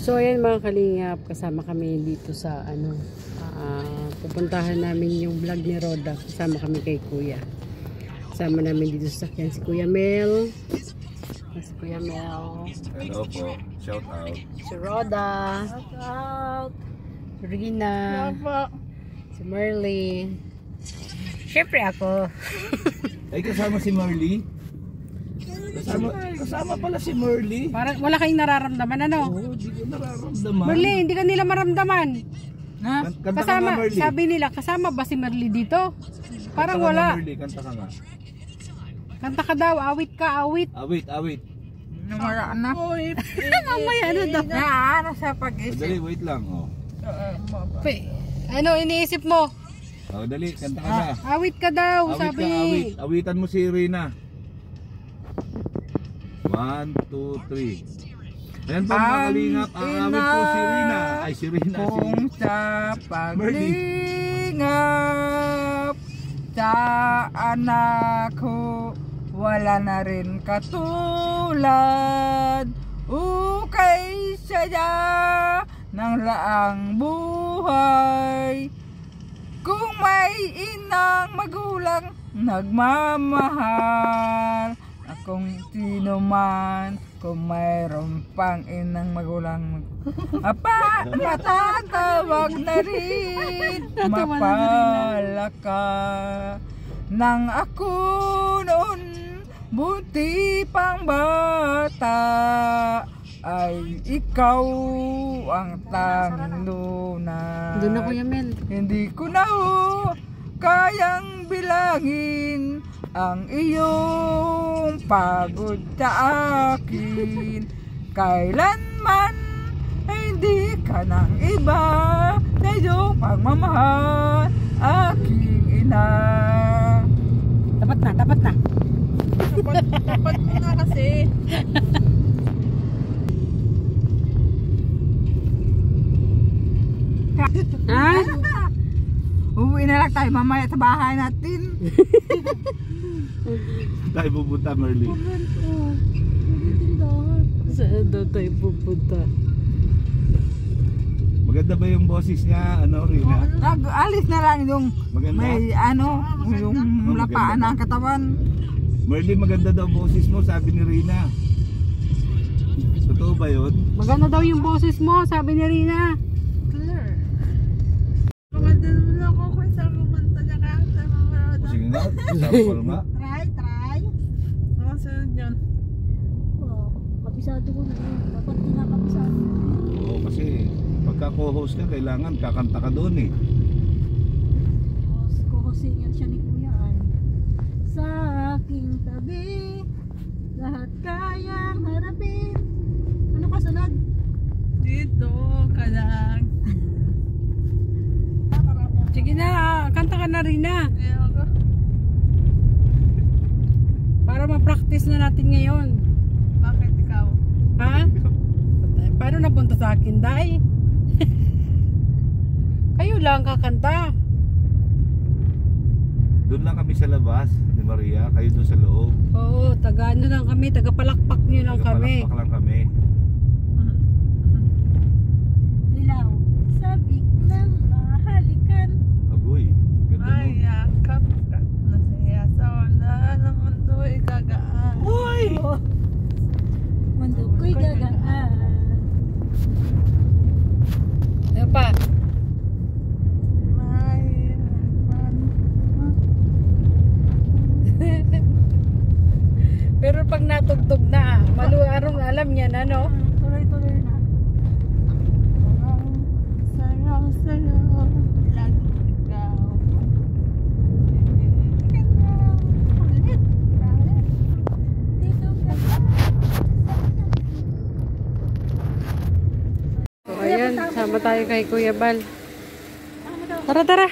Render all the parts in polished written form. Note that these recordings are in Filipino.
So ayan mga kalingap, kasama kami dito sa pupuntahan namin yung vlog ni Roda. Kasama kami kay Kuya. Kasama namin dito sa sakyan si Kuya Mel. Si Kuya Mel. Hello po, shout out. Si Roda. Shout out. Rina. Si Merly. Siyempre ako. Ay, kasama si Merly? Kasama pala si Merly? Parang wala kayong nararamdaman, ano? Oo, hindi ko nararamdaman. Merly, hindi ka nila maramdaman. Ha? Kanta Kasama, ka nga, Merly. sabi nila, kasama ba si Merly dito? Parang Kanta wala. Ka nga, Merly, kanta ka nga. Kanta ka daw, awit ka, awit. Awit. Namara na. Mamaya ano daw? Ano sa pag-isip? Dali, wait lang. Oh. Ano iniisip mo? Oh, dali, kanta ka na. Awit ka daw, Awit sabi. ka, awit. Awitan mo si Rina. 1, 2, 3. Ayan po mga kalingap, ang awit po si Rina. Ay, si Rina. Kung sa paglingap sa anak ko, wala na rin katulad. Ukay saya ng laang buhay. Kung may inang magulang nagmamahal, akong sino man, kung mayroon pang inang magulang matatawag na rin, mapalaka. Nang ako noon bunti pang bata, ay ikaw ang tanging luna. Doon na Kuya Mel. Hindi ko na kayang bilangin ang iyong pagod sa akin. Kailanman hindi ka nang iba sa iyong pagmamahal, aking ina. Dapat na. Dapat mo na kasi. Ha? Uwi na lang tayo mamaya sa bahay natin. Tayo pupunta, Merly. Saan daw tayo pupunta? Maganda ba yung boses niya, Rina? Alis na lang yung Maganda? may yung lapaan ng katawan. Merly, maganda daw boses mo, sabi ni Rina. Totoo ba yun? Maganda daw yung boses mo, sabi ni Rina. Sige nga, sample nga. Try. Nakasunod yun. Kapisado ko na yun. Dapat kinakapisado. Oo, kasi pagka co-host ka, kailangan kakanta ka doon eh. Kuhusingan siya ni Kuya ay. Sa aking tabi, lahat kayang harapin. Ano kasunod? Dito ka lang. Sige na, kanta ka na rin na. Para ma-practice na natin ngayon. Bakit ikaw? Ha? Paano napunta sa akin, Day? Kayo lang kakanta. Doon lang kami sa labas ni Maria, kayo doon sa loob. Oo, taga ano lang kami, taga palakpak nyo lang kami. Palakpak lang kami. Dilaw, sabik ng mahalikan. Agoy, ganda nun. Yakap ka na siya sa wala ng mundo'y gagaan. Uy! Mundo ko'y gagaan. Ano pa? Pero pag natugtog na, maluarong alam niya na, no? Tuloy-tuloy na. Sayaw, lagi ikaw. So ayan, sama tayo kay Kuya Bal. Tara.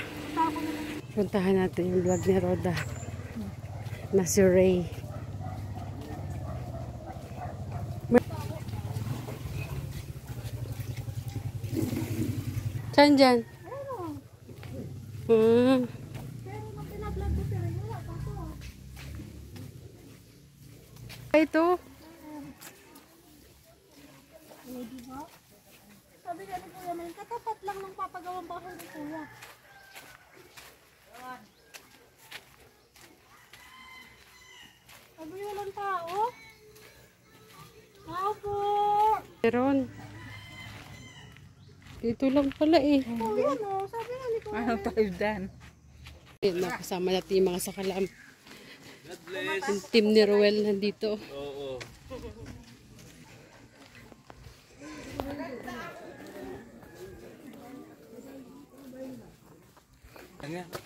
Puntahan natin yung vlog ni Roda na si Ray. Saan dyan? Ito. Sabi nga ni Kuya May, katapat lang ng papagawang bahay ni Kuya. Sabi walang tao. Tao po. Meron. Dito lang pala eh. Oh, yan o. Sabi nga ni Kuya Ano May. tayo dyan? Nakasama natin yung mga sakalam. Yung team ni Roel nandito. Oo.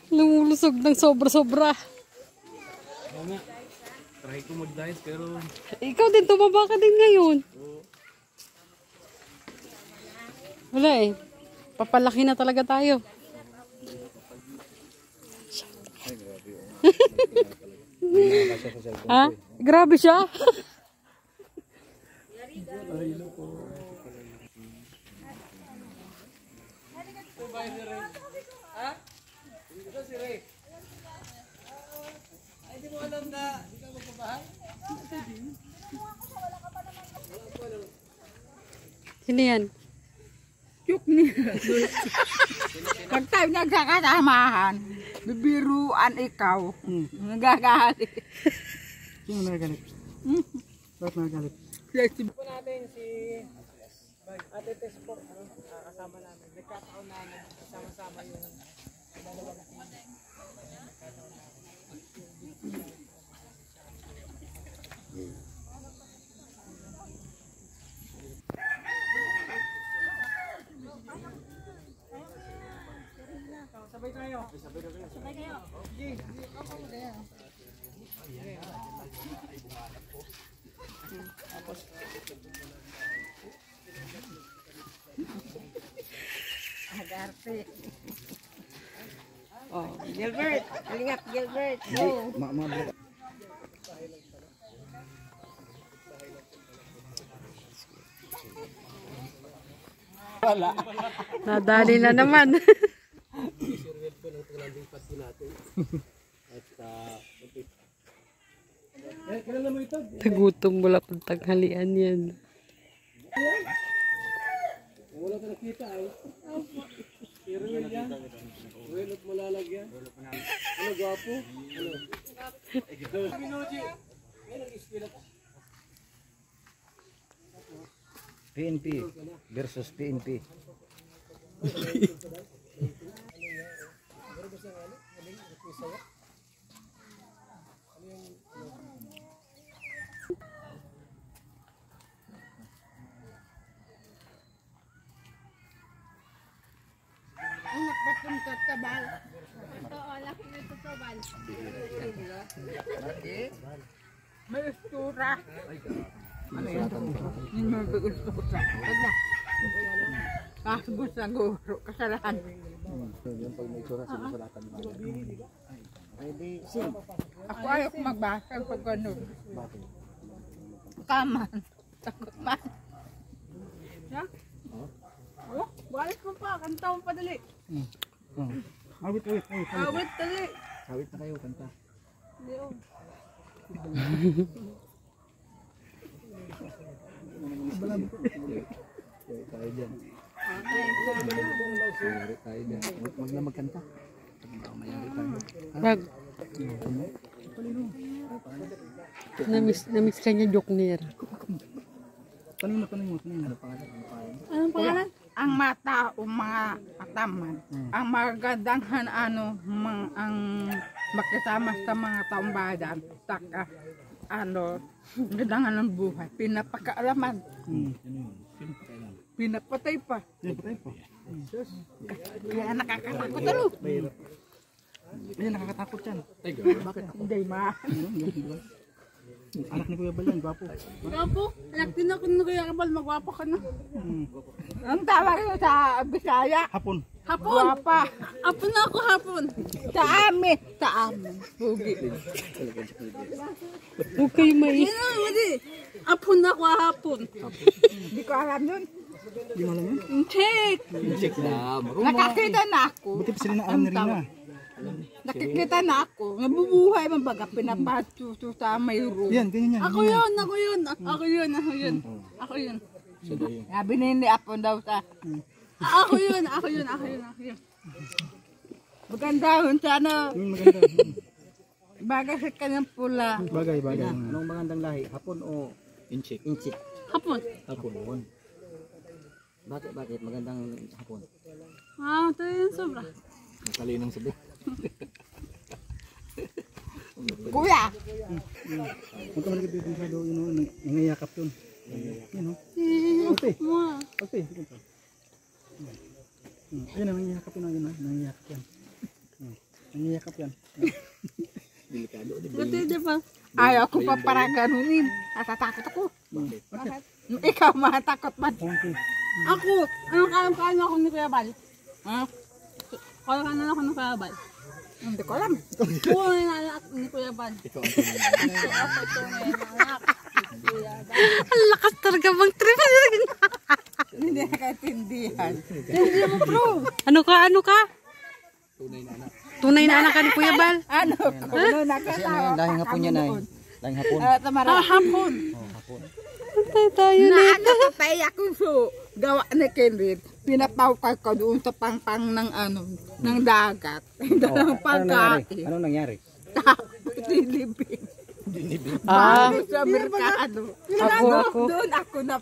Lumulusog ng sobra-sobra. Mama, try ko mag-diet pero Ikaw din, tumaba ka din ngayon. Wala eh. Papalaki na talaga tayo. Ha? Grabe siya. Sino yan? Yuk niya. Pag tayo nagkakasamahan, bibiruan ikaw. Nagagalit. Sino nagagalit? Bakit nagagalit? Po natin si Ate Tess po, kasama namin. Nagkataon na sama-sama yung dalawang team. Sabay tayo. Sabay kayo. Agarte. Oh, Gilbert. Halingap, Gilbert. Go. Nadali na naman. Nagutom mula pang tanghalian yan. Wala ka nakita ay. Pero yan. Well, at malalagyan. Ano, gwapo? Ano? PNP versus PNP. May istura. Ano yan? Hindi mo may istura. Wag na. Kasbo sa guro. Kasalahan. Yung pag may tsura, sinusulatan mo. Ready, sing. Ako ayaw ko magbasa pag ganun. Kaman. Takot man. Ya? Oh, balik mo pa. Kanta mo pa dali. Awit. Awit dali. Awit na kayo, kanta. Hindi oh. Tayo dyan. Tayo dyan. Huwag na magkanta. Mayari tayo. Bag. Namiss ka niya, Jokner. Tanong mo. Anong pangalan? Ang mata o mga kataman. Ang magandang ang makasama sa mga taong bayan. Taka, gandangan ng buhay. Pinapakaalaman. Pinapatay pa. Kaya nakakatakot ano? Ayan, nakakatakot yan. Bakit? Hindi ma. Anak ni Kuya Bal yan, gwapo. Gwapo? Anak din ako ng Kuya Kabal, magwapo ka na. Ang tawag ko sa Bisaya. Hapon. Hapon! Guwapa. Hapon ako hapon. Sa amin. Sa amin. Pugi. Huwag kayo mais. Hindi. Hapon ako hapon. Hindi ko alam yun. Di mo alam yun? Check. Nakakita na ako. Buti pa sila na alam ni Rina. Nakikita na ako. Nabubuhay mabaga. Pinapatuto sa may room. Yan, ganyan yan. Ako yun. Ako yun. Ako yun. Ako yun. Ako yun. Sabi ni Apo daw sa ako yun. Maganda yun sa ano. Maganda. Bagay sa kanyang pula. Bagay. Anong magandang lahi? Hapon o inchik? Inchik. Hapon. Hapon. Bakit? Magandang hapon. Ito yun sobra. Matalinong sabi. Kuya! Huwag ka maligid dito sa doon, nangayakap yun. Yan o. Ate. Ayun na, nangayakap yun. Nangayakap yan. Delikado. Ayaw ko pa para ganunin. Natatakot ako. Bakit? Ikaw matakot man. Okay. Ako, anong kaano ako ni Kuya Bal? Ha? Kaano ako ni Kuya Bal? Hindi ko alam. Oo, nananak ni Kuya Bal. Ang lakas talaga bang trip. Hindi nakatindihan. Ano ka? Tunay na anak ka ni Kuya Bal. Ano? Kung Kasi ano yan, dahil hapon yan ay. Dahil hapon. Hapon. Hapon. Tayo na. Nakakapay ako so gawa ni Kendrick. Pinatawkay ko doon sa pangpang ng ano, ng dagat. Ng pagkain. Ano nangyari? Dilibing. Ah, Sa merkado. ako. Doon ako na.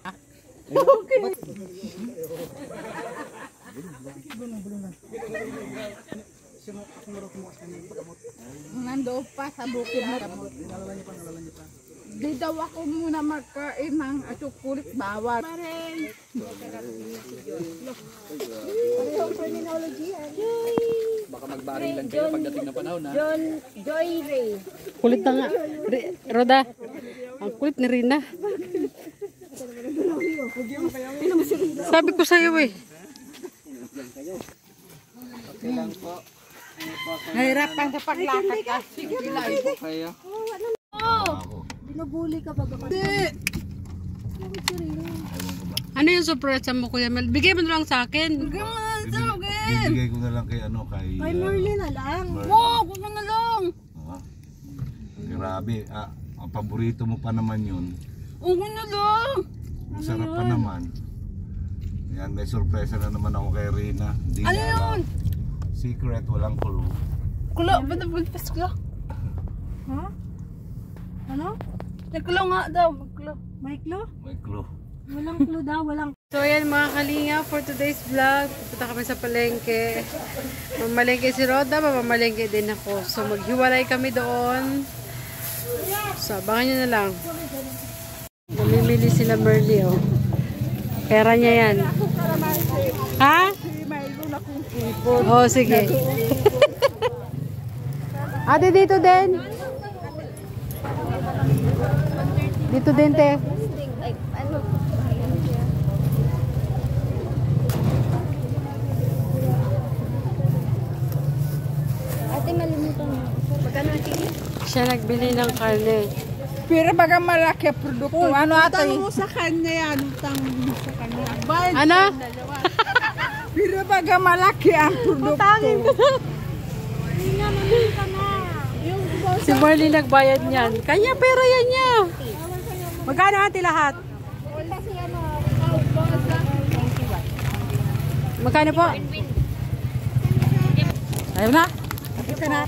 Nandoon pa sa bukid na gamot. Di daw ako muna magkain ng asukulit bawat. Baka magbaring lang kayo pagdating ng panahon ha. Joy Ray. Kulit na nga. Roda, ang kulit ni Rina. Sabi ko sa'yo eh. Nahirapan sa paglakad kasi. Kaya? Binubuli ka pag ako. Ano yung surprise mo, Kuya Mel? Bigay mo na lang sa akin. Bibigay ko na lang kay Kay Merly na lang. Wow, kung na lang. Grabe, ang paborito mo pa naman yun. Oo na lang. Masarap pa naman. Yan, may sorpresa na naman ako kay Rina. Hindi Ano niya alam. yun? Secret, walang clue. Kulo, ba't nabulpas ko? Ha? Ano? Nagkulo nga daw. Magkulo. May clue? May clue. Walang clue daw, walang. So ayan mga kalinga, for today's vlog, pupunta kami sa palengke. Mamalengke si Roda, mamamalengke din ako. So maghiwalay kami doon. So abangan nyo na lang. Namimili sila Merly, oh. Pera niya yan. Ha? Oh, sige. Ate, dito din. Dito din, te. Ay, ano? Ate, malimutan mo. Magkano ang tingin? Siya nagbili ng karne. Pero baga malaki produkto. Ano ate? mo sa kanya yan. Utang mo sa kanya. Ano? Pero baga malaki ang produkto. Hindi nga, mamili ka na. Yung boss. Si Marley nagbayad niyan. Kanya pera yan niya. Magkano ate lahat? Kasi ano, boss. 21. Magkano po? Ayaw na. Ito na.